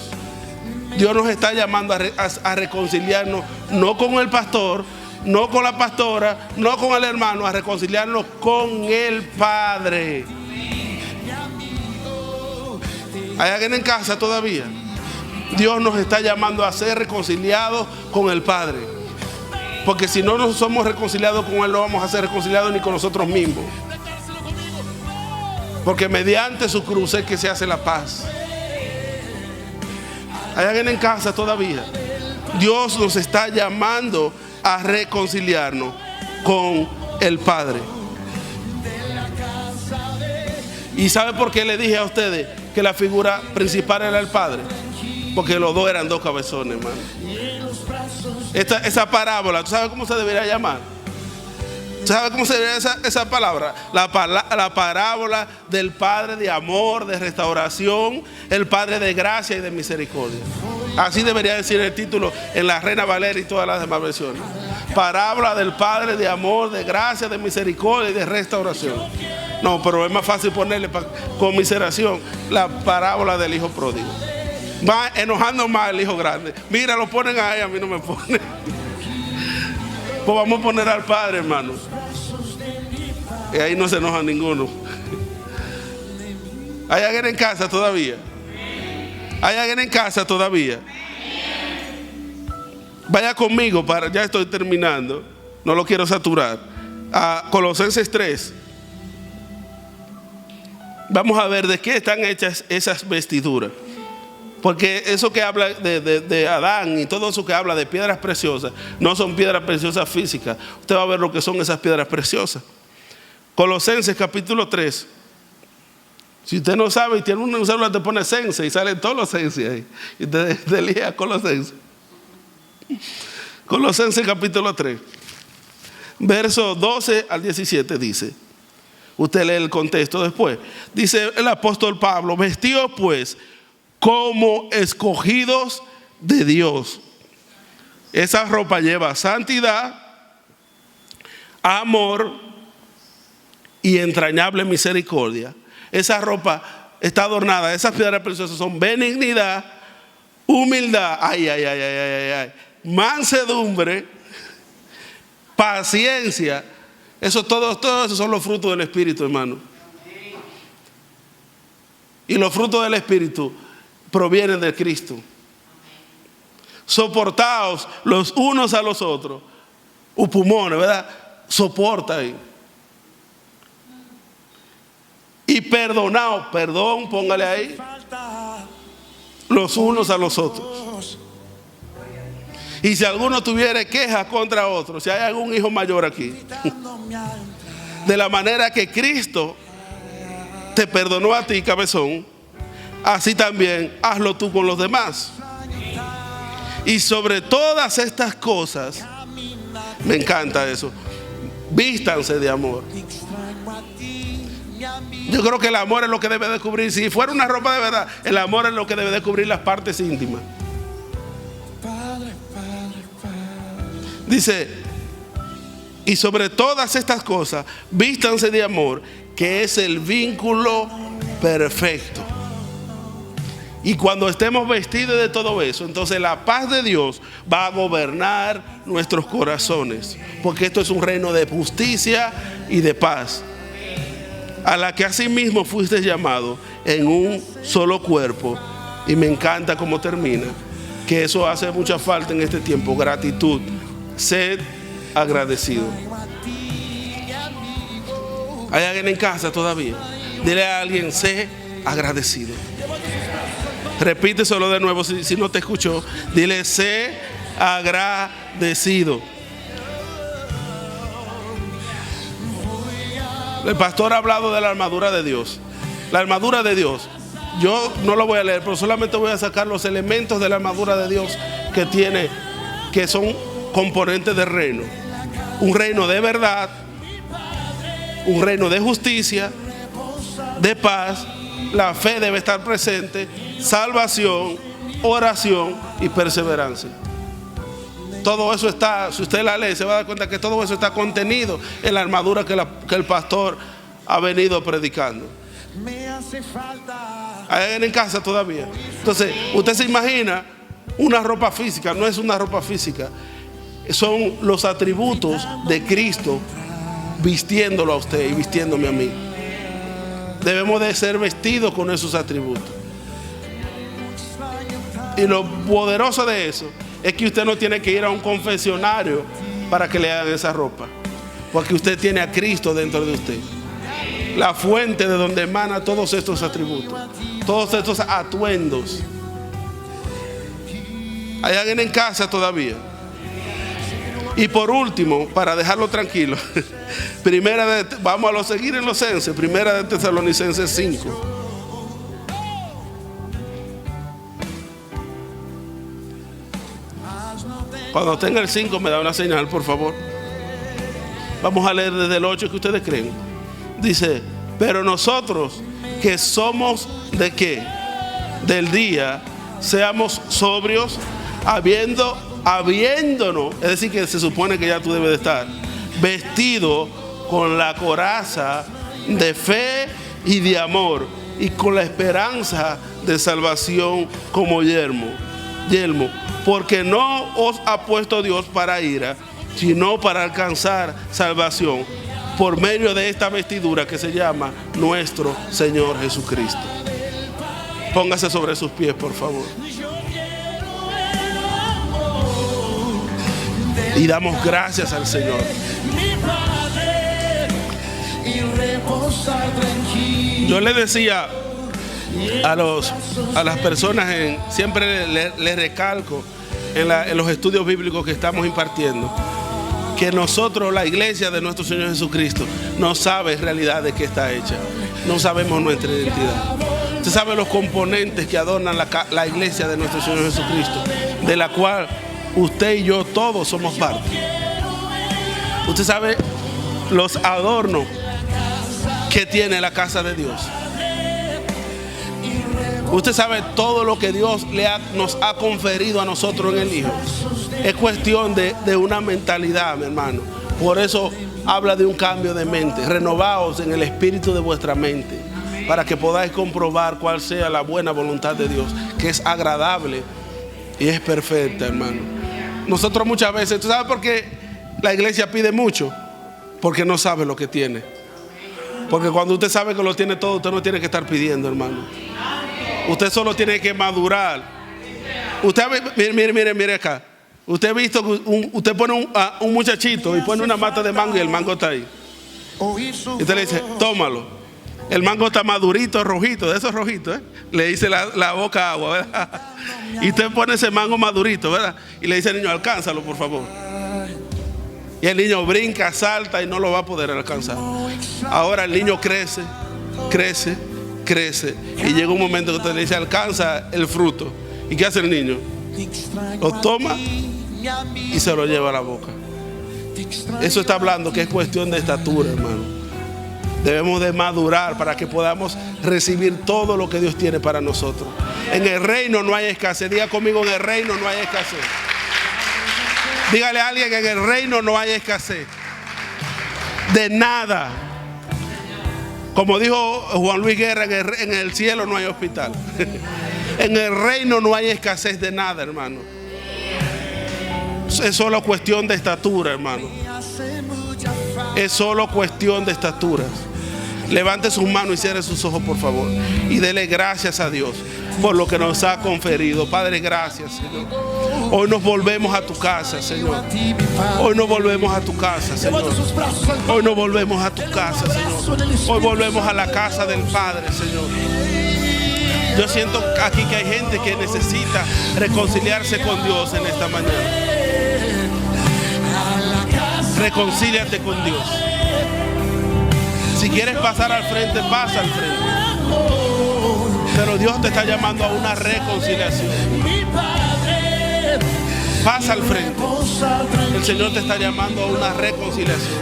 [SPEAKER 1] Dios nos está llamando a reconciliarnos, no con el pastor, no con la pastora, no con el hermano, a reconciliarnos con el Padre. ¿Hay alguien en casa todavía? Dios nos está llamando a ser reconciliados con el Padre. Porque si no nos somos reconciliados con Él, no vamos a ser reconciliados ni con nosotros mismos. Porque mediante su cruz es que se hace la paz. ¿Hay alguien en casa todavía? Dios nos está llamando a reconciliarnos con el Padre. ¿Y sabe por qué le dije a ustedes que la figura principal era el Padre? Porque los dos eran dos cabezones, hermano. Esa parábola, ¿tú sabes cómo se debería llamar? ¿Sabe cómo se ve esa palabra? La parábola del Padre de amor, de restauración, el Padre de gracia y de misericordia. Así debería decir el título en la Reina Valera y todas las demás versiones. Parábola del Padre de amor, de gracia, de misericordia y de restauración. No, pero es más fácil ponerle conmiseración la parábola del hijo pródigo. Va enojando más el hijo grande. Mira, lo ponen ahí, a mí no me ponen. Pues vamos a poner al Padre, hermano. Y ahí no se enoja ninguno. ¿Hay alguien en casa todavía? ¿Hay alguien en casa todavía? Vaya conmigo, ya estoy terminando. No lo quiero saturar. A Colosenses 3. Vamos a ver de qué están hechas esas vestiduras. Porque eso que habla de Adán y todo eso que habla de piedras preciosas, no son piedras preciosas físicas. Usted va a ver lo que son esas piedras preciosas. Colosenses capítulo 3. Si usted no sabe y tiene un celular, te pone Sense y salen todos los Sense ahí. Y te elige a Colosenses. Colosenses capítulo 3. Verso 12 al 17 dice. Usted lee el contexto después. Dice el apóstol Pablo: vestidos pues como escogidos de Dios. Esa ropa lleva santidad, amor y entrañable misericordia. Esa ropa está adornada, esas piedras preciosas son benignidad, humildad, mansedumbre, paciencia. Todos esos son los frutos del Espíritu, hermano. Y los frutos del Espíritu provienen de Cristo. Soportaos los unos a los otros. Pulmones, ¿verdad? Soporta ahí. Y perdonaos, perdón, póngale ahí, los unos a los otros. Y si alguno tuviere quejas contra otro, si hay algún hijo mayor aquí, de la manera que Cristo te perdonó a ti, cabezón, así también hazlo tú con los demás. Y sobre todas estas cosas, me encanta eso, vístanse de amor. Yo creo que el amor es lo que debe de cubrir. Si fuera una ropa de verdad, el amor es lo que debe de cubrir las partes íntimas. Dice, Y sobre todas estas cosas, vístanse de amor, que es el vínculo perfecto. Y cuando estemos vestidos de todo eso, entonces la paz de Dios va a gobernar nuestros corazones. Porque esto es un reino de justicia y de paz, a la que asimismo fuiste llamado en un solo cuerpo. Y me encanta cómo termina, que eso hace mucha falta en este tiempo: gratitud. Sed agradecido. ¿Hay alguien en casa todavía? Dile a alguien: sé agradecido. Repíteselo de nuevo si no te escuchó. Dile: sé agradecido. El pastor ha hablado de la armadura de Dios. La armadura de Dios, yo no lo voy a leer, pero solamente voy a sacar los elementos de la armadura de Dios que tiene, que son componentes del reino. Un reino de verdad, un reino de justicia, de paz. La fe debe estar presente, salvación, oración y perseverancia. Todo eso está, si usted la lee, se va a dar cuenta que todo eso está contenido en la armadura que el pastor ha venido predicando. ¿Hay alguien en casa todavía? Entonces, usted se imagina una ropa física. No es una ropa física, son los atributos de Cristo vistiéndolo a usted y vistiéndome a mí. Debemos de ser vestidos con esos atributos. Y lo poderoso de eso es que usted no tiene que ir a un confesionario para que le hagan esa ropa, porque usted tiene a Cristo dentro de usted, la fuente de donde emana todos estos atributos, todos estos atuendos. ¿Hay alguien en casa todavía? Y por último, para dejarlo tranquilo, vamos a seguir en los Censes, Primera de Tesalonicenses 5. Cuando tenga el 5 me da una señal, por favor. Vamos a leer desde el 8 que ustedes creen. Dice: pero nosotros que somos ¿de qué? Del día, seamos sobrios, habiéndonos, es decir, que se supone que ya tú debes de estar vestido con la coraza de fe y de amor, y con la esperanza de salvación como yelmo. Porque no os ha puesto Dios para ira, sino para alcanzar salvación por medio de esta vestidura que se llama nuestro Señor Jesucristo. Póngase sobre sus pies, por favor. Y damos gracias al Señor. Yo le decía a las personas, siempre les recalco en los estudios bíblicos que estamos impartiendo, que nosotros, la iglesia de nuestro Señor Jesucristo, no sabe en realidad de qué está hecha. No sabemos nuestra identidad. Usted sabe los componentes que adornan la iglesia de nuestro Señor Jesucristo, de la cual usted y yo todos somos parte. Usted sabe los adornos que tiene la casa de Dios. Usted sabe todo lo que Dios nos ha conferido a nosotros en el Hijo. Es cuestión de una mentalidad, mi hermano. Por eso habla de un cambio de mente. Renovaos en el espíritu de vuestra mente, para que podáis comprobar cuál sea la buena voluntad de Dios, que es agradable y es perfecta, hermano. Nosotros muchas veces, ¿tú sabes por qué la iglesia pide mucho? Porque no sabe lo que tiene. Porque cuando usted sabe que lo tiene todo, usted no tiene que estar pidiendo, hermano. Usted solo tiene que madurar. Usted, mire acá. Usted ha visto que usted pone un muchachito y pone una mata de mango y el mango está ahí. Y usted le dice: tómalo. El mango está madurito, rojito, de esos rojitos, ¿eh? Le dice la boca agua, ¿verdad? Y usted pone ese mango madurito, ¿verdad? Y le dice al niño: alcánzalo, por favor. Y el niño brinca, salta y no lo va a poder alcanzar. Ahora el niño crece. Y llega un momento que usted le dice: alcanza el fruto. ¿Y qué hace el niño? Lo toma y se lo lleva a la boca. Eso está hablando que es cuestión de estatura, hermano. Debemos de madurar para que podamos recibir todo lo que Dios tiene para nosotros. En el reino no hay escasez. Diga conmigo: en el reino no hay escasez. Dígale a alguien: en el reino no hay escasez. De nada. Como dijo Juan Luis Guerra, en el cielo no hay hospital. En el reino no hay escasez de nada, hermano. Es solo cuestión de estatura, hermano. Es solo cuestión de estaturas. Levante sus manos y cierre sus ojos, por favor, y dele gracias a Dios por lo que nos ha conferido. Padre, gracias, Señor. Hoy nos volvemos a tu casa, Señor. Hoy nos volvemos a tu casa, Señor. Hoy nos volvemos a tu casa, Señor. Hoy volvemos a la casa del Padre, Señor. Yo siento aquí que hay gente que necesita reconciliarse con Dios en esta mañana. Reconcíliate con Dios. Si quieres pasar al frente, pasa al frente. Pero Dios te está llamando a una reconciliación. Pasa al frente. El Señor te está llamando a una reconciliación.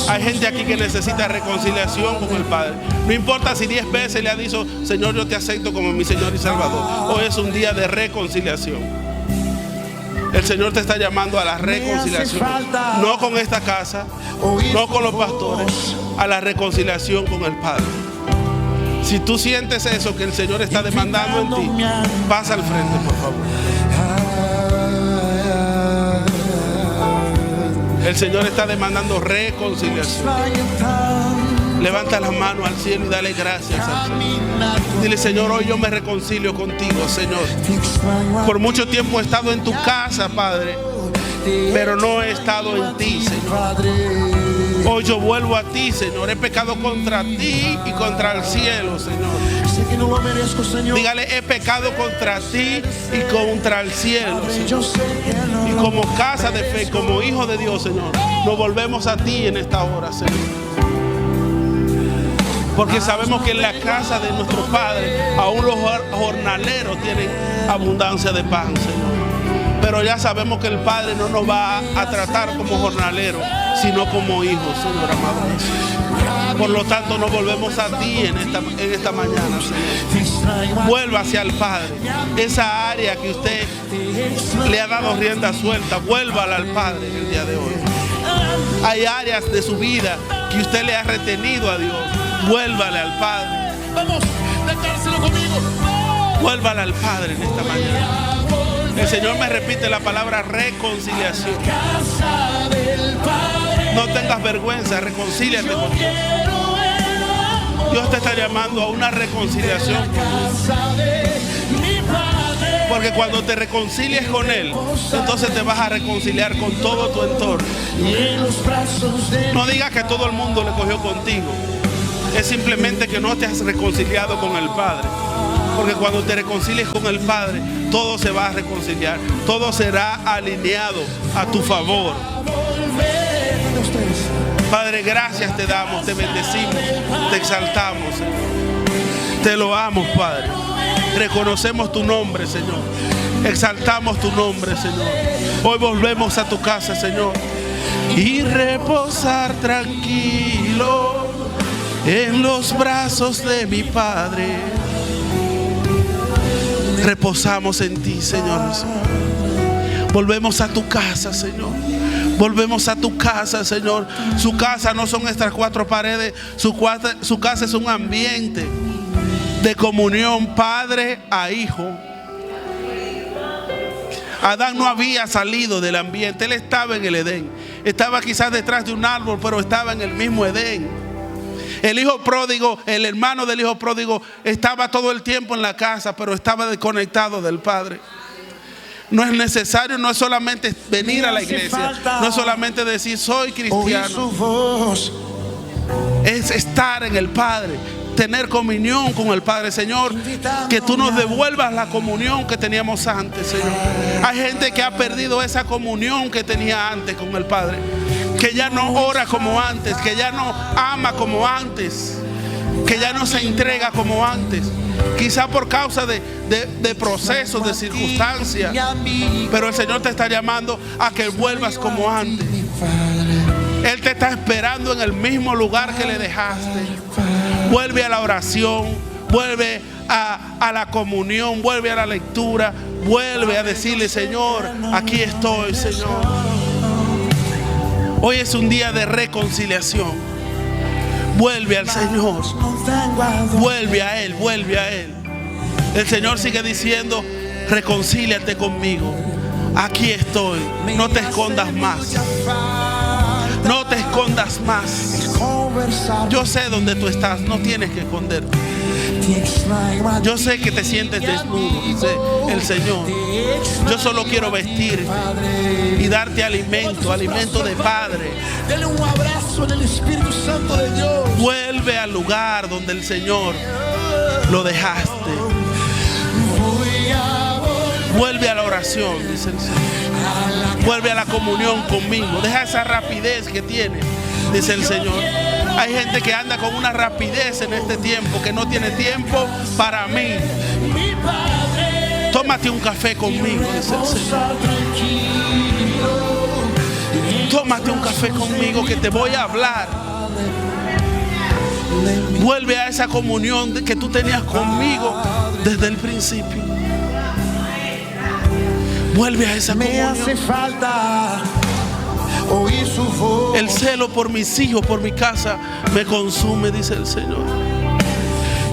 [SPEAKER 1] Hay gente aquí que necesita reconciliación con el Padre. No importa si 10 veces le ha dicho: Señor, yo te acepto como mi Señor y Salvador. Hoy es un día de reconciliación. El Señor te está llamando a la reconciliación. No con esta casa, no con los pastores, a la reconciliación con el Padre. Si tú sientes eso que el Señor está demandando en ti, pasa al frente, por favor. El Señor está demandando reconciliación. Levanta las manos al cielo y dale gracias al Señor. Dile: Señor, hoy yo me reconcilio contigo, Señor. Por mucho tiempo he estado en tu casa, Padre, pero no he estado en ti, Señor. Hoy yo vuelvo a ti, Señor. He pecado contra ti y contra el cielo, Señor. Dígale: he pecado contra ti y contra el cielo, Señor. Y como casa de fe, como hijo de Dios, Señor, nos volvemos a ti en esta hora, Señor. Porque sabemos que en la casa de nuestro Padre aún los jornaleros tienen abundancia de pan, Señor. Pero ya sabemos que el Padre no nos va a tratar como jornaleros, sino como hijos, Señor amado. Por lo tanto, nos volvemos a ti en esta mañana, Señor. Vuelva hacia el Padre. Esa área que usted le ha dado rienda suelta, vuélvala al Padre en el día de hoy. Hay áreas de su vida que usted le ha retenido a Dios. Vuélvale al Padre. Vamos, declárselo conmigo. Vuélvale al Padre en esta mañana. El Señor me repite la palabra reconciliación. No tengas vergüenza, reconcíliate con Dios. Dios te está llamando a una reconciliación con Dios. Porque cuando te reconcilies con Él, entonces te vas a reconciliar con todo tu entorno. No digas que todo el mundo le cogió contigo. Es simplemente que no te has reconciliado con el Padre. Porque cuando te reconcilies con el Padre, todo se va a reconciliar. Todo será alineado a tu favor. Padre, gracias te damos, te bendecimos, te exaltamos, Señor. Te loamos, Padre. Reconocemos tu nombre, Señor. Exaltamos tu nombre, Señor. Hoy volvemos a tu casa, Señor. Y reposar tranquilo en los brazos de mi Padre. Reposamos en ti, Señor Jesús. Volvemos a tu casa, Señor. Volvemos a tu casa, Señor. Su casa no son estas 4 paredes. Su casa es un ambiente de comunión, padre a hijo. Adán no había salido del ambiente. Él estaba en el Edén. Estaba quizás detrás de un árbol, pero estaba en el mismo Edén. El hijo pródigo, el hermano del hijo pródigo, estaba todo el tiempo en la casa, pero estaba desconectado del Padre. No es necesario, no es solamente venir a la iglesia, no es solamente decir soy cristiano. Es estar en el Padre, tener comunión con el Padre. Señor, que tú nos devuelvas la comunión que teníamos antes, Señor. Hay gente que ha perdido esa comunión que tenía antes con el Padre, que ya no ora como antes, que ya no ama como antes, que ya no se entrega como antes. Quizá por causa de procesos, de circunstancias. Pero el Señor te está llamando a que vuelvas como antes. Él te está esperando en el mismo lugar que le dejaste. Vuelve a la oración, vuelve a la comunión, vuelve a la lectura, vuelve a decirle: Señor, aquí estoy, Señor. Hoy es un día de reconciliación. Vuelve al Señor. Vuelve a Él, vuelve a Él. El Señor sigue diciendo: reconcíliate conmigo. Aquí estoy. No te escondas más. No te escondas más. Yo sé dónde tú estás. No tienes que esconderte. Yo sé que te sientes desnudo, dice el Señor. Yo solo quiero vestirte y darte alimento, alimento de Padre.
[SPEAKER 2] Dele un abrazo en el Espíritu Santo de Dios.
[SPEAKER 1] Vuelve al lugar donde el Señor lo dejaste. Vuelve a la oración, dice el Señor. Vuelve a la comunión conmigo. Deja esa rapidez que tienes, dice el Señor. Hay gente que anda con una rapidez en este tiempo, que no tiene tiempo para mí. Tómate un café conmigo, dice el Señor. Tómate un café conmigo que te voy a hablar. Vuelve a esa comunión que tú tenías conmigo desde el principio. Vuelve a esa comunión.
[SPEAKER 2] Me hace falta oír su voz.
[SPEAKER 1] El celo por mis hijos, por mi casa, me consume, dice el Señor.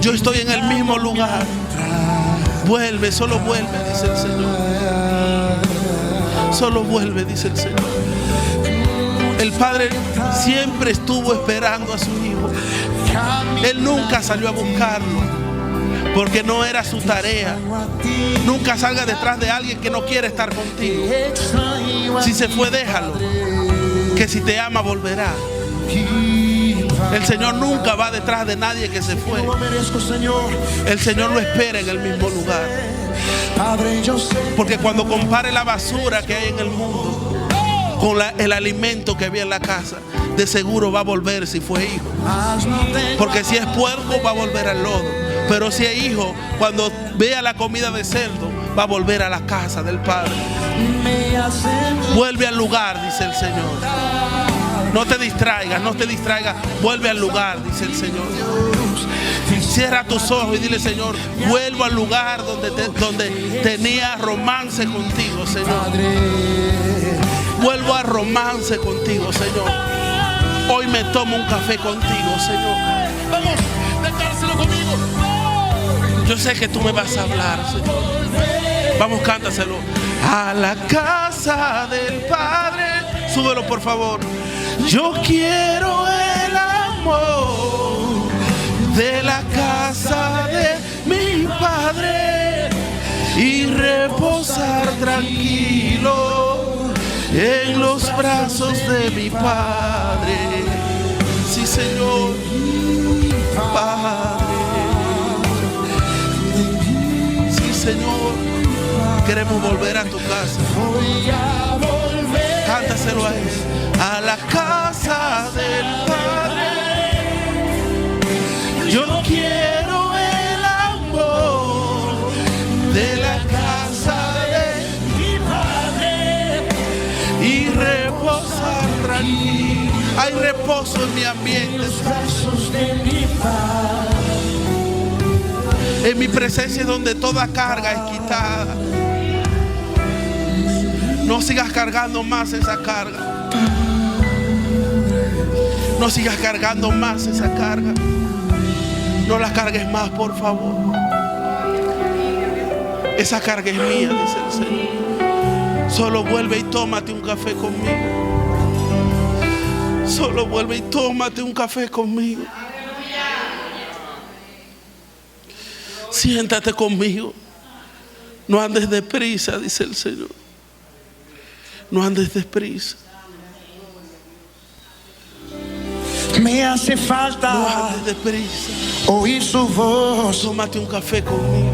[SPEAKER 1] Yo estoy en el mismo lugar. Vuelve, solo vuelve, dice el Señor. Solo vuelve, dice el Señor. El Padre siempre estuvo esperando a su hijo. Él nunca salió a buscarlo, porque no era su tarea. Nunca salga detrás de alguien que no quiere estar contigo. Si se fue, déjalo, que si te ama volverá. El Señor nunca va detrás de nadie que se fue. El Señor lo espera en el mismo lugar. Porque cuando compare la basura que hay en el mundo con el alimento que había en la casa, de seguro va a volver si fue hijo. Porque si es puerco, va a volver al lodo. Pero si es hijo, cuando vea la comida de cerdo, va a volver a la casa del Padre. Vuelve al lugar, dice el Señor. No te distraigas, no te distraigas. Vuelve al lugar, dice el Señor. Cierra tus ojos y dile: Señor, vuelvo al lugar donde tenía romance contigo, Señor. Vuelvo a romance contigo, Señor. Hoy me tomo un café contigo, Señor.
[SPEAKER 2] Vamos, declárselo conmigo.
[SPEAKER 1] Yo sé que tú me vas a hablar, Señor. Vamos, cántaselo. A la casa del Padre. Súbelo, por favor. Yo quiero el amor de la casa de mi Padre y reposar tranquilo en los brazos de mi Padre. Sí, Señor, Padre. Sí, Señor, queremos volver a tu casa. Cántaselo a Él. A la casa del Padre. Yo quiero el amor de la casa de mi Padre y reposar tranquilo. Hay reposo en mi ambiente. En mi presencia es donde toda carga es quitada. No sigas cargando más esa carga. No sigas cargando más esa carga. No la cargues más, por favor. Esa carga es mía, dice el Señor. Solo vuelve y tómate un café conmigo. Solo vuelve y tómate un café conmigo. Siéntate conmigo. No andes deprisa, dice el Señor. No andes deprisa.
[SPEAKER 2] Me hace falta
[SPEAKER 1] No andes deprisa.
[SPEAKER 2] oír su voz.
[SPEAKER 1] Tómate un café conmigo.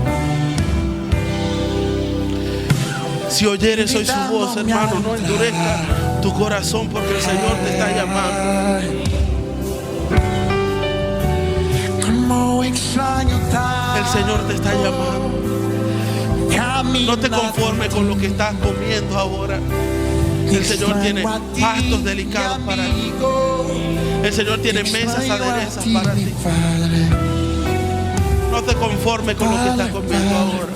[SPEAKER 1] Si oyeres hoy su voz, hermano, no endurezca tu corazón, porque el Señor te está llamando.
[SPEAKER 2] Como extraño
[SPEAKER 1] El Señor te está llamando. No te conformes con lo que estás comiendo ahora. El Señor tiene pastos delicados para ti. El Señor tiene mesas aderezas para ti. No te conformes con lo que estás comiendo ahora.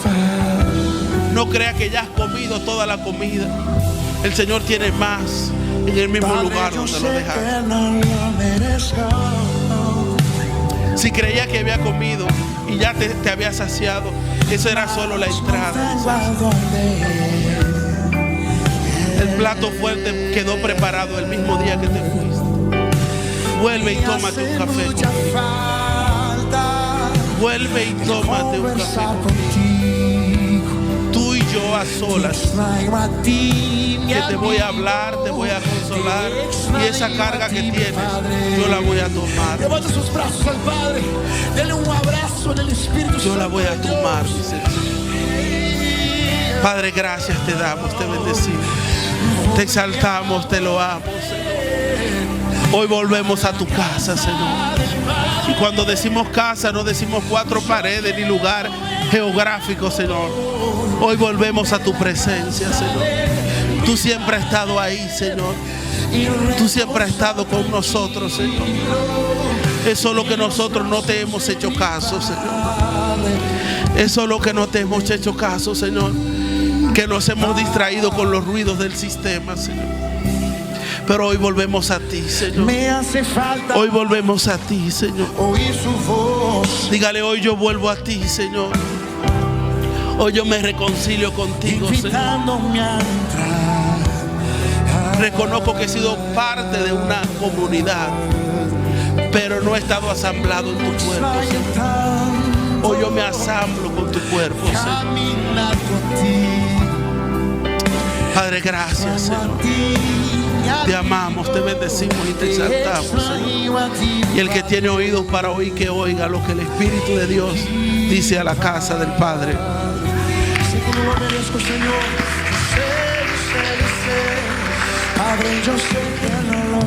[SPEAKER 1] No creas que ya has comido toda la comida. El Señor tiene más en el mismo lugar donde lo dejaste. Si creías que había comido y ya te había saciado, eso era solo la entrada. El plato fuerte quedó preparado el mismo día que te fuiste. Vuelve y tómate un café conmigo. Vuelve y tómate un café conmigo. Tú y yo a solas. Que te voy a hablar, te voy a consolar. Y esa carga que tienes, yo la voy a tomar.
[SPEAKER 2] Levanta sus brazos al Padre. Dele un abrazo en el Espíritu Santo.
[SPEAKER 1] Yo la voy a tomar, dice el Señor. Padre, gracias te damos, te bendecimos. Te exaltamos, te loamos, Señor. Hoy volvemos a tu casa, Señor. Y cuando decimos casa, no decimos 4 paredes ni lugar geográfico, Señor. Hoy volvemos a tu presencia, Señor. Tú siempre has estado ahí, Señor. Tú siempre has estado con nosotros, Señor. Es solo que nosotros no te hemos hecho caso, Señor. Es solo que no te hemos hecho caso, Señor. Que nos hemos distraído con los ruidos del sistema, Señor. Pero hoy volvemos a ti, Señor. Hoy volvemos a ti, Señor. Dígale, hoy yo vuelvo a ti, Señor. Hoy yo me reconcilio contigo, Señor. Reconozco que he sido parte de una comunidad, pero no he estado asamblado en tu cuerpo, Señor. Hoy yo me asamblo con tu cuerpo, Señor. Padre, gracias, Señor. Te amamos, te bendecimos y te exaltamos, Señor. Y el que tiene oídos para oír, que oiga lo que el Espíritu de Dios dice a la casa del Padre.
[SPEAKER 2] Sé que no lo merezco, Señor. Sé. Padre, yo sé que no lo